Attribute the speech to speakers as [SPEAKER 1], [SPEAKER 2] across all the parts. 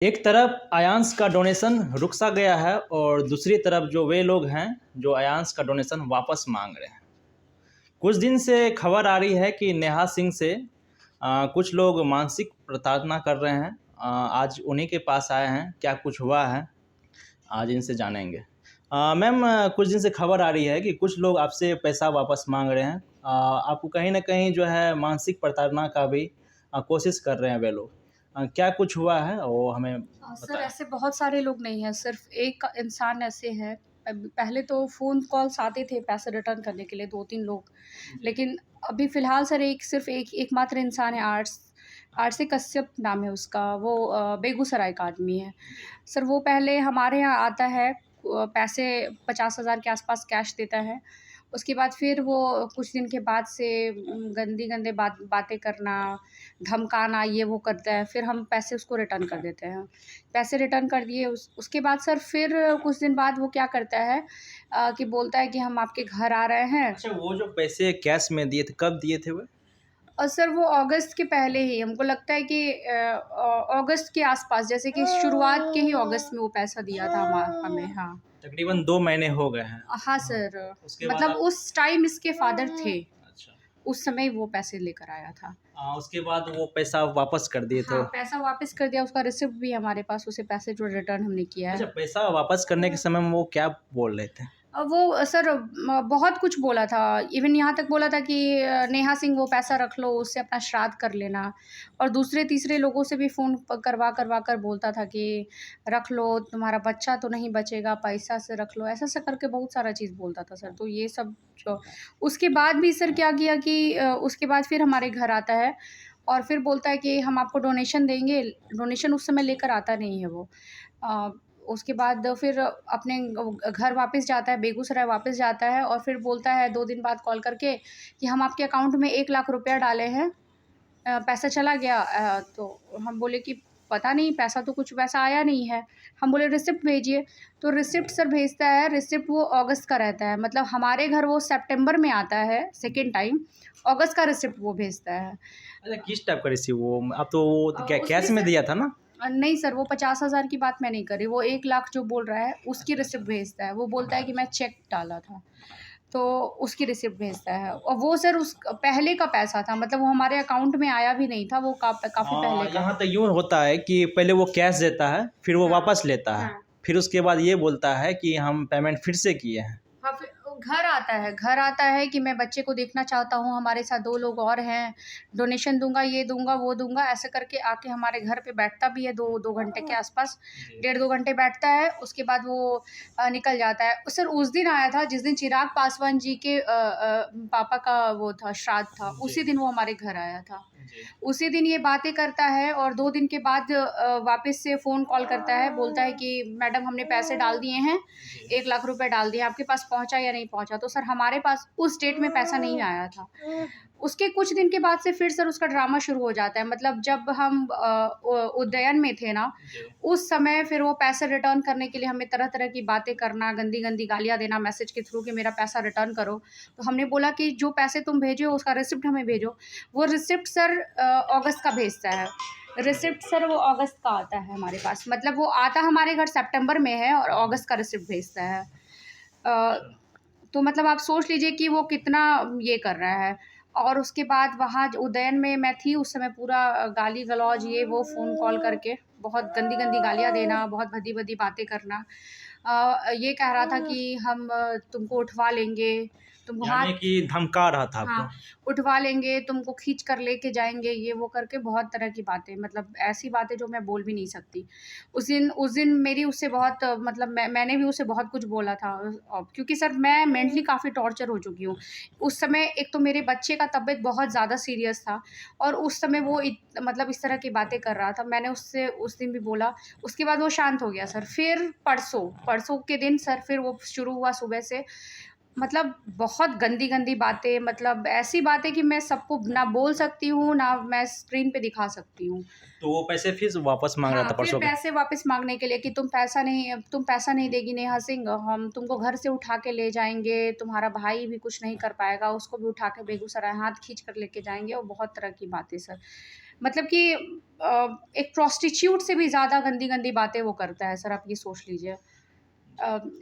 [SPEAKER 1] एक तरफ आयांश का डोनेशन रुक सा गया है और दूसरी तरफ जो वे लोग हैं जो आयांश का डोनेशन वापस मांग रहे हैं। कुछ दिन से खबर आ रही है कि नेहा सिंह से कुछ लोग मानसिक प्रताड़ना कर रहे हैं। आज उन्हीं के पास आए हैं, क्या कुछ हुआ है आज इनसे जानेंगे। मैम, कुछ दिन से खबर आ रही है कि कुछ लोग आपसे पैसा वापस मांग रहे हैं। आपको कहीं ना कहीं जो है मानसिक प्रताड़ना का भी कोशिश कर रहे हैं वे लोग। क्या कुछ हुआ है वो हमें
[SPEAKER 2] सर
[SPEAKER 1] बताएं।
[SPEAKER 2] ऐसे बहुत सारे लोग नहीं हैं, सिर्फ एक इंसान ऐसे हैं। पहले तो फ़ोन कॉल्स आते थे पैसे रिटर्न करने के लिए 2-3 लोग, लेकिन अभी फ़िलहाल सर सिर्फ एकमात्र इंसान है। आरसी कश्यप नाम है उसका, वो बेगूसराय का आदमी है।
[SPEAKER 1] जी।
[SPEAKER 2] सर वो पहले हमारे यहाँ आता है, पैसे 50,000 के आसपास कैश देता है। उसके बाद फिर वो कुछ दिन के बाद से गंदी-गंदे बातें करना, धमकाना, ये वो करता है। फिर हम पैसे उसको रिटर्न कर देते हैं। पैसे रिटर्न कर दिए, उसके बाद सर फिर कुछ दिन बाद वो क्या करता है कि बोलता है कि हम आपके घर आ रहे हैं।
[SPEAKER 1] अच्छा, वो जो पैसे कैश में दिए थे कब दिए थे वो?
[SPEAKER 2] और सर वो अगस्त के पहले ही, हमको लगता है कि अगस्त के आसपास, जैसे कि शुरुआत के ही अगस्त में वो पैसा दिया था हमें। हाँ।
[SPEAKER 1] तकरीबन 2 महीने हो गए हैं।
[SPEAKER 2] हाँ सर,
[SPEAKER 1] उसके बाद
[SPEAKER 2] मतलब
[SPEAKER 1] आप
[SPEAKER 2] उस टाइम इसके फादर थे,
[SPEAKER 1] अच्छा।
[SPEAKER 2] उस समय वो पैसे लेकर आया था।
[SPEAKER 1] उसके बाद वो पैसा वापस कर दिए
[SPEAKER 2] हाँ,
[SPEAKER 1] थे।
[SPEAKER 2] पैसा वापस कर दिया, उसका रिसिप्ट भी है हमारे पास, उसे पैसे जो रिटर्न हमने किया
[SPEAKER 1] अच्छा,
[SPEAKER 2] है।
[SPEAKER 1] पैसा वापस करने के समय में वो क्या बोल रहे थे?
[SPEAKER 2] वो सर बहुत कुछ बोला था, इवन यहाँ तक बोला था कि नेहा सिंह वो पैसा रख लो, उससे अपना श्राद्ध कर लेना। और दूसरे-तीसरे लोगों से भी फ़ोन करवा कर बोलता था कि रख लो, तुम्हारा बच्चा तो नहीं बचेगा, पैसा से रख लो, ऐसा-ऐसा करके बहुत सारा चीज़ बोलता था सर। तो ये सब जो उसके बाद भी सर क्या किया कि उसके बाद फिर हमारे घर आता है और फिर बोलता है कि हम आपको डोनेशन देंगे। डोनेशन उस समय लेकर आता नहीं है वो। अ, उसके बाद फिर अपने घर वापस जाता है, बेगूसराय वापस जाता है और फिर बोलता है 2 दिन बाद कॉल करके कि हम आपके अकाउंट में 1 लाख रुपया डाले हैं, पैसा चला गया। तो हम बोले कि पता नहीं, पैसा तो कुछ वैसा आया नहीं है। हम बोले रिसिप्ट भेजिए, तो रिसिप्ट सर भेजता है, रिसिप्ट वो अगस्त का रहता है। मतलब हमारे घर वो सितंबर में आता है सेकंड टाइम, अगस्त का रिसिप्ट वो भेजता है।
[SPEAKER 1] अच्छा, किस टाइप का रिसीव वो? अब तो वो क्या
[SPEAKER 2] उसमें
[SPEAKER 1] कैश में
[SPEAKER 2] सर
[SPEAKER 1] दिया था ना?
[SPEAKER 2] नहीं सर, वो 50,000 की बात मैं नहीं कर रही, वो 1 लाख जो बोल रहा है, उसकी
[SPEAKER 1] अच्छा,
[SPEAKER 2] रिसिप्ट
[SPEAKER 1] अच्छा।
[SPEAKER 2] भेजता है। वो बोलता है कि मैं
[SPEAKER 1] अच्छा।
[SPEAKER 2] चेक डाला था, तो उसकी रिसिप्ट भेजता है। और वो सर उस पहले का पैसा था, मतलब वो हमारे अकाउंट में आया भी नहीं था, वो काफ़ी पहले का
[SPEAKER 1] यहाँ
[SPEAKER 2] था।
[SPEAKER 1] तो यूँ होता है कि पहले वो कैश देता है, फिर वो
[SPEAKER 2] हाँ,
[SPEAKER 1] वापस लेता है।
[SPEAKER 2] हाँ।
[SPEAKER 1] फिर उसके बाद ये बोलता है कि हम पेमेंट फिर से किए हैं।
[SPEAKER 2] हाँ, फिर वो घर आता है कि मैं बच्चे को देखना चाहता हूँ, हमारे साथ 2 लोग और हैं, डोनेशन दूँगा, ये दूँगा, वो दूँगा, ऐसे करके आके हमारे घर पे बैठता भी है 2 घंटे के आसपास,
[SPEAKER 1] जी।
[SPEAKER 2] डेढ़ 2 घंटे बैठता है, उसके बाद वो निकल जाता है। सर उस दिन आया था जिस दिन चिराग पासवान जी के पापा का वो था, श्राद्ध था,
[SPEAKER 1] जी।
[SPEAKER 2] उसी दिन वो हमारे घर आया था।
[SPEAKER 1] जी।
[SPEAKER 2] उसी दिन ये बातें करता है और 2 दिन के बाद वापस से फ़ोन कॉल करता है, बोलता है कि मैडम हमने पैसे डाल दिए हैं,
[SPEAKER 1] जी।
[SPEAKER 2] 1 लाख रुपए डाल दिए, आपके पास पहुँचा या नहीं पहुँचा? तो सर हमारे पास उस डेट में पैसा नहीं आया था। उसके कुछ दिन के बाद से फिर सर उसका ड्रामा शुरू हो जाता है, मतलब जब हम उज्जैन में थे ना,
[SPEAKER 1] जी।
[SPEAKER 2] उस समय फिर वो पैसे रिटर्न करने के लिए हमें तरह-तरह की बातें करना, गंदी-गंदी गालियाँ देना मैसेज के थ्रू कि मेरा पैसा रिटर्न करो। तो हमने बोला कि जो पैसे तुम भेजे हो उसका रिसिप्ट हमें भेजो। वो रिसिप्ट सर अगस्त का भेजता है।
[SPEAKER 1] जी।
[SPEAKER 2] रिसिप्ट सर वो अगस्त का आता है हमारे पास, मतलब वो आता हमारे घर सितंबर में है और अगस्त का रिसिप्ट भेजता है। अ,
[SPEAKER 1] अच्छा।
[SPEAKER 2] तो मतलब आप सोच लीजिए कि वो कितना ये कर रहा है। और उसके बाद वहाँ उज्जैन में मैं थी उस समय, पूरा गाली-गलौज ये वो फ़ोन कॉल करके बहुत गंदी-गंदी गालियाँ देना, बहुत भद्दी-भद्दी बातें करना। ये कह रहा था कि हम तुमको उठवा लेंगे, तुमको
[SPEAKER 1] यानी
[SPEAKER 2] हाथ
[SPEAKER 1] कि धमका रहा था
[SPEAKER 2] हाँ,
[SPEAKER 1] आपको।
[SPEAKER 2] उठवा लेंगे, तुमको खींच कर लेके जाएँगे, ये वो करके बहुत तरह की बातें, मतलब ऐसी बातें जो मैं बोल भी नहीं सकती। उस दिन मेरी उससे बहुत मतलब मैंने भी उसे बहुत कुछ बोला था, क्योंकि सर मैं मेंटली काफ़ी टॉर्चर हो चुकी हूँ। उस समय एक तो मेरे बच्चे का तबीयत बहुत ज़्यादा सीरियस था और उस समय वो मतलब इस तरह की बातें कर रहा था। मैंने उससे उस दिन भी बोला, उसके बाद वो शांत हो गया सर। फिर परसों के दिन सर फिर वो शुरू हुआ सुबह से, मतलब बहुत गंदी-गंदी बातें, मतलब ऐसी बातें कि मैं सबको ना बोल सकती हूँ, ना मैं स्क्रीन पे दिखा सकती हूँ।
[SPEAKER 1] तो वो पैसे फिर से वापस माँग रहा
[SPEAKER 2] हाँ,
[SPEAKER 1] था
[SPEAKER 2] फिर
[SPEAKER 1] परसों का?
[SPEAKER 2] पैसे वापस माँगने के लिए कि तुम पैसा नहीं देगी नेहा सिंह, हम तुमको घर से उठा के ले जाएँगे, तुम्हारा भाई भी कुछ नहीं कर पाएगा, उसको भी उठा के बेगूसराय हाथ खींच कर लेके जाएँगे और बहुत तरह की बातें सर। मतलब कि एक प्रोस्टिट्यूट से भी ज़्यादा गंदी-गंदी बातें वो करता है सर, आप ये सोच लीजिए।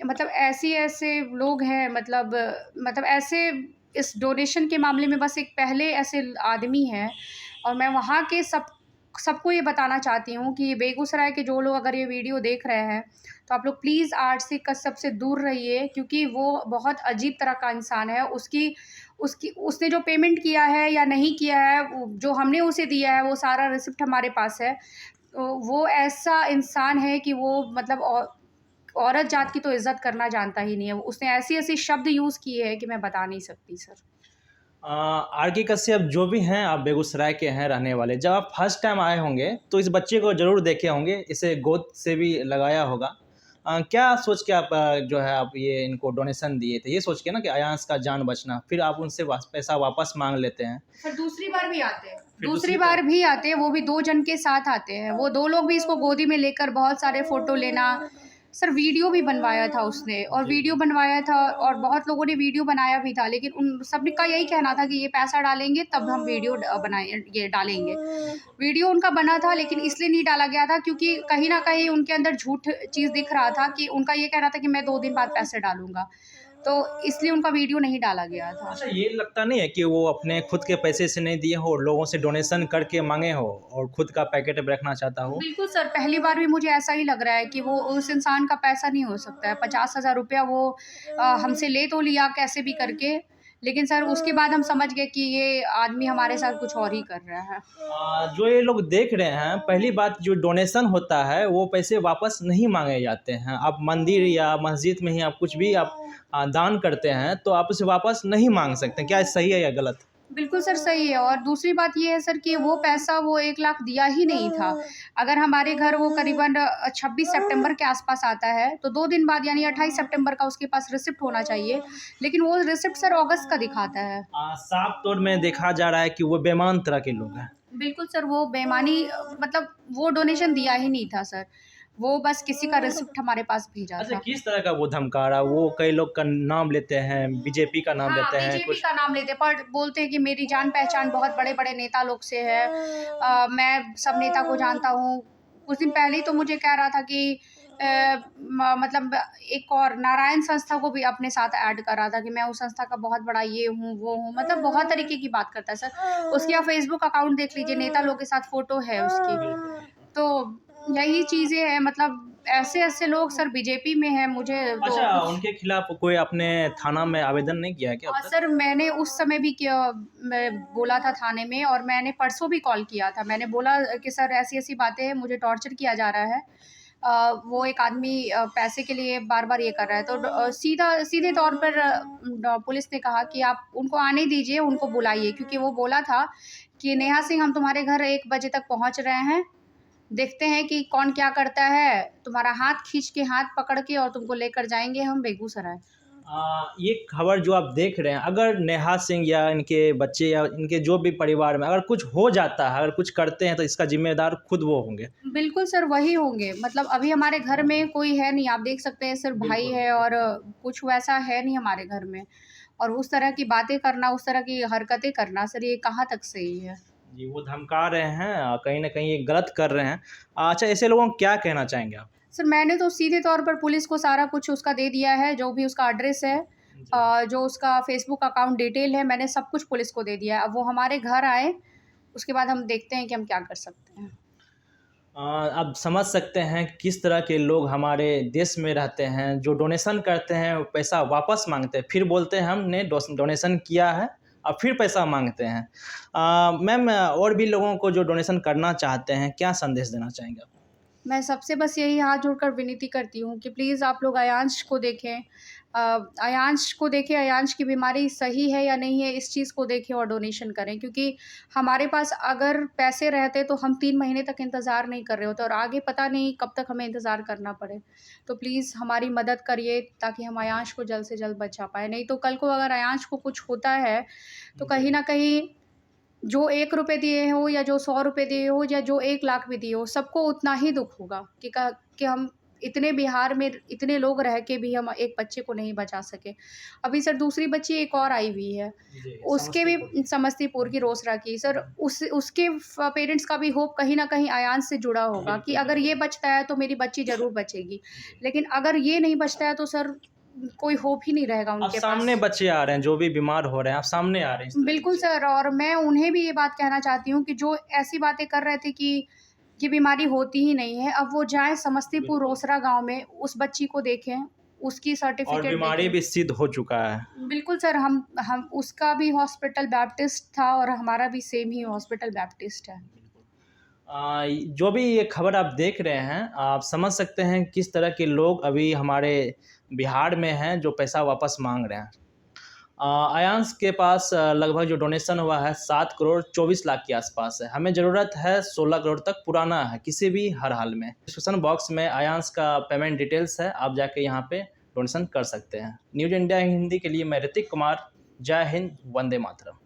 [SPEAKER 2] मतलब ऐसे लोग हैं, मतलब ऐसे इस डोनेशन के मामले में बस एक पहले ऐसे आदमी हैं, और मैं वहाँ के सबको ये बताना चाहती हूँ कि बेगूसराय के जो लोग अगर ये वीडियो देख रहे हैं, तो आप लोग प्लीज़ आरसी कश्यप से दूर रहिए, क्योंकि वो बहुत अजीब तरह का इंसान है। उसकी उसकी उसने जो पेमेंट किया है या नहीं किया है, जो हमने उसे दिया है, वो सारा रिसिप्ट हमारे पास है। वो ऐसा इंसान है कि वो मतलब औरत जात की तो इज़्ज़त करना जानता ही नहीं है। उसने ऐसी-ऐसी शब्द यूज़ किए हैं कि मैं बता नहीं सकती सर।
[SPEAKER 1] आर के कश्यप जो भी हैं, आप बेगूसराय के हैं रहने वाले। जब आप फर्स्ट टाइम आए होंगे तो इस बच्चे को ज़रूर देखे होंगे, इसे गोद से भी लगाया होगा। क्या सोच के आप जो है आप ये इनको डोनेशन दिए थे? ये सोच के ना कि अयांश का जान बचना, फिर आप उनसे पैसा वापस मांग लेते हैं।
[SPEAKER 2] फिर दूसरी बार भी आते हैं।
[SPEAKER 1] फिर
[SPEAKER 2] दूसरी बार भी आते हैं, वो भी 2 जन के साथ आते हैं। वो 2 लोग भी इसको गोदी में लेकर बहुत सारे फ़ोटो लेना, सर वीडियो भी बनवाया था उसने, और
[SPEAKER 1] जी।
[SPEAKER 2] वीडियो बनवाया था और बहुत लोगों ने वीडियो बनाया भी था, लेकिन उन सभी का यही कहना था कि ये पैसा डालेंगे तब हम वीडियो ये डालेंगे। वीडियो उनका बना था, लेकिन इसलिए नहीं डाला गया था क्योंकि कहीं न कहीं उनके अंदर झूठ चीज़ दिख रहा था कि उनका ये कहना था कि मैं 2 दिन बाद पैसे डालूँगा। तो इसलिए उनका वीडियो नहीं डाला गया था।
[SPEAKER 1] अच्छा, ये लगता नहीं है कि वो अपने खुद के पैसे से नहीं दिए हो, लोगों से डोनेशन करके माँगे हो और खुद का पैकेट में रखना चाहता हो?
[SPEAKER 2] बिल्कुल सर, पहली बार भी मुझे ऐसा ही लग रहा है कि वो उस इंसान का पैसा नहीं हो सकता है। 50,000 रुपया वो हमसे ले तो लिया कैसे भी करके, लेकिन सर उसके बाद हम समझ गए कि ये आदमी हमारे साथ कुछ और ही कर रहा है।
[SPEAKER 1] जो ये लोग देख रहे हैं, पहली बात जो डोनेशन होता है वो पैसे वापस नहीं मांगे जाते हैं। आप मंदिर या मस्जिद में ही आप कुछ भी आप दान करते हैं तो आप उसे वापस नहीं मांग सकते। क्या ये सही है या गलत?
[SPEAKER 2] बिल्कुल सर, सही है। और दूसरी बात ये है सर कि वो पैसा वो 1 लाख दिया ही नहीं था। अगर हमारे घर वो करीबन 26 सितंबर के आस-पास आता है, तो 2 दिन बाद यानी 28 सितंबर का उसके पास रिसिप्ट होना चाहिए, लेकिन वो रिसिप्ट सर अगस्त का दिखाता है।
[SPEAKER 1] साफ तौर में देखा जा रहा है कि वो बेईमान तरह के लोग हैं।
[SPEAKER 2] बिल्कुल सर, वो बेईमानी मतलब वो डोनेशन दिया ही नहीं था सर। वो बस किसी का रिसिप्ट हमारे पास भेजा
[SPEAKER 1] अच्छा,
[SPEAKER 2] था।
[SPEAKER 1] किस तरह का वो धमका रहा है? वो कई लोग का नाम लेते हैं, बीजेपी का नाम
[SPEAKER 2] हाँ,
[SPEAKER 1] लेते हैं
[SPEAKER 2] बीजेपी
[SPEAKER 1] कुछ।
[SPEAKER 2] का नाम लेते हैं, पर बोलते हैं कि मेरी जान-पहचान बहुत बड़े-बड़े नेता लोग से है। मैं सब नेता को जानता हूँ। कुछ दिन पहले ही तो मुझे कह रहा था कि अ, मतलब एक और नारायण संस्था को भी अपने साथ ऐड कर रहा था कि मैं उस संस्था का बहुत बड़ा ये हूँ, वो हूँ। मतलब बहुत तरीके की बात करता है सर। उसकी आप फ़ेसबुक अकाउंट देख लीजिए, नेता लोग के साथ फ़ोटो है उसकी। तो यही चीज़ें हैं, मतलब ऐसे-ऐसे लोग सर बीजेपी में हैं, मुझे तो
[SPEAKER 1] अच्छा,
[SPEAKER 2] कुछ।
[SPEAKER 1] उनके खिलाफ कोई आपने थाना में आवेदन नहीं किया है क्या अब तक?
[SPEAKER 2] सर मैंने उस समय भी किया, मैं बोला था थाने में, और मैंने परसों भी कॉल किया था। मैंने बोला कि सर ऐसी-ऐसी बातें हैं, मुझे टॉर्चर किया जा रहा है। वो एक आदमी पैसे के लिए बार-बार ये कर रहा है। तो सीधे तौर पर पुलिस ने कहा कि आप उनको आने दीजिए, उनको बुलाइए, क्योंकि वो बोला था कि नेहा सिंह हम तुम्हारे घर 1 बजे तक पहुँच रहे हैं। देखते हैं कि कौन क्या करता है, तुम्हारा हाथ खींच के, हाथ पकड़ के और तुमको लेकर जाएँगे हम बेगूसराय।
[SPEAKER 1] ये खबर जो आप देख रहे हैं, अगर नेहा सिंह या इनके बच्चे या इनके जो भी परिवार में अगर कुछ हो जाता है, अगर कुछ करते हैं तो इसका ज़िम्मेदार खुद वो होंगे।
[SPEAKER 2] बिल्कुल सर, वही होंगे। मतलब अभी हमारे घर में कोई है नहीं, आप देख सकते हैं सिर्फ़ भाई
[SPEAKER 1] बिल्कुल।
[SPEAKER 2] है, और कुछ वैसा है नहीं हमारे घर में। और उस तरह की बातें करना, उस तरह की हरकतें करना सर, ये कहाँ तक सही है?
[SPEAKER 1] जी, वो धमका रहे हैं कहीं न कहीं ये गलत कर रहे हैं। अच्छा, ऐसे लोगों को क्या कहना चाहेंगे आप?
[SPEAKER 2] सर मैंने तो सीधे तौर पर पुलिस को सारा कुछ उसका दे दिया है, जो भी उसका एड्रेस है,
[SPEAKER 1] जी।
[SPEAKER 2] जो उसका फ़ेसबुक अकाउंट डिटेल है, मैंने सब कुछ पुलिस को दे दिया है। अब वो हमारे घर आएँ, उसके बाद हम देखते हैं कि हम क्या कर सकते हैं।
[SPEAKER 1] आप समझ सकते हैं कि किस तरह के लोग हमारे देश में रहते हैं, जो डोनेशन करते हैं, पैसा वापस माँगते हैं, फिर बोलते हैं हमने डोनेशन किया है और फिर पैसा माँगते हैं। मैम, और भी लोगों को जो डोनेशन करना चाहते हैं, क्या संदेश देना चाहेंगे आप?
[SPEAKER 2] मैं सबसे बस यही हाथ जोड़कर विनती करती हूँ कि प्लीज़ आप लोग अयांश को देखें। अयांश को देखें, अयांश की बीमारी सही है या नहीं है, इस चीज़ को देखें और डोनेशन करें, क्योंकि हमारे पास अगर पैसे रहते तो हम 3 महीने तक इंतज़ार नहीं कर रहे होते, और आगे पता नहीं कब तक हमें इंतज़ार करना पड़े। तो प्लीज़ हमारी मदद करिए ताकि हम अयांश को जल्द से जल्द बचा पाएँ। नहीं तो कल को अगर अयांश को कुछ होता है, तो कहीं न कहीं जो 1 रुपए दिए हो या जो 100 रुपए दिए हो या जो 1 लाख भी दिए हो, सबको उतना ही दुःख होगा कि हम इतने बिहार में इतने लोग रह के भी हम एक बच्चे को नहीं बचा सके। अभी सर दूसरी बच्ची एक और आई हुई है,
[SPEAKER 1] जी,
[SPEAKER 2] उसके भी समस्तीपुर की रोसड़ा की सर, उसके पेरेंट्स का भी होप कहीं ना कहीं आयांश से जुड़ा होगा कि अगर ये बचता है तो मेरी बच्ची ज़रूर बचेगी, लेकिन अगर ये नहीं बचता है तो सर कोई होप ही नहीं रहेगा
[SPEAKER 1] अब
[SPEAKER 2] उनके
[SPEAKER 1] सामने
[SPEAKER 2] पास।
[SPEAKER 1] बच्चे आ रहे हैं जो भी बीमार हो रहे हैं, आप सामने आ रहे हैं इस तरह
[SPEAKER 2] बिल्कुल
[SPEAKER 1] के।
[SPEAKER 2] सर, और मैं उन्हें भी ये बात कहना चाहती हूँ कि जो ऐसी बातें कर रहे थे कि ये बीमारी होती ही नहीं है, अब वो जाएँ समस्तीपुर
[SPEAKER 1] बिल्कुल।
[SPEAKER 2] रोसड़ा गाँव में, उस बच्ची को देखें, उसकी
[SPEAKER 1] और
[SPEAKER 2] सर्टिफ़िकेट
[SPEAKER 1] बीमारी
[SPEAKER 2] देखें।
[SPEAKER 1] भी सिद्ध हो चुका है।
[SPEAKER 2] बिल्कुल सर, हम उसका भी हॉस्पिटल बैप्टिस्ट था और हमारा भी सेम ही हॉस्पिटल बैप्टिस्ट है।
[SPEAKER 1] जो भी ये खबर आप देख रहे हैं, आप समझ सकते हैं किस तरह के लोग अभी हमारे बिहार में हैं जो पैसा वापस मांग रहे हैं। अयांश के पास लगभग जो डोनेशन हुआ है 7 करोड़ 24 लाख के आसपास है। हमें ज़रूरत है 16 करोड़ तक पुराना है किसी भी हर हाल में। डिस्क्रिप्शन बॉक्स में अयांश का पेमेंट डिटेल्स है, आप जाके यहाँ पे डोनेशन कर सकते हैं। न्यूज़ इंडिया हिंदी के लिए मैं ऋतिक कुमार। जय हिंद, वंदे मातरम।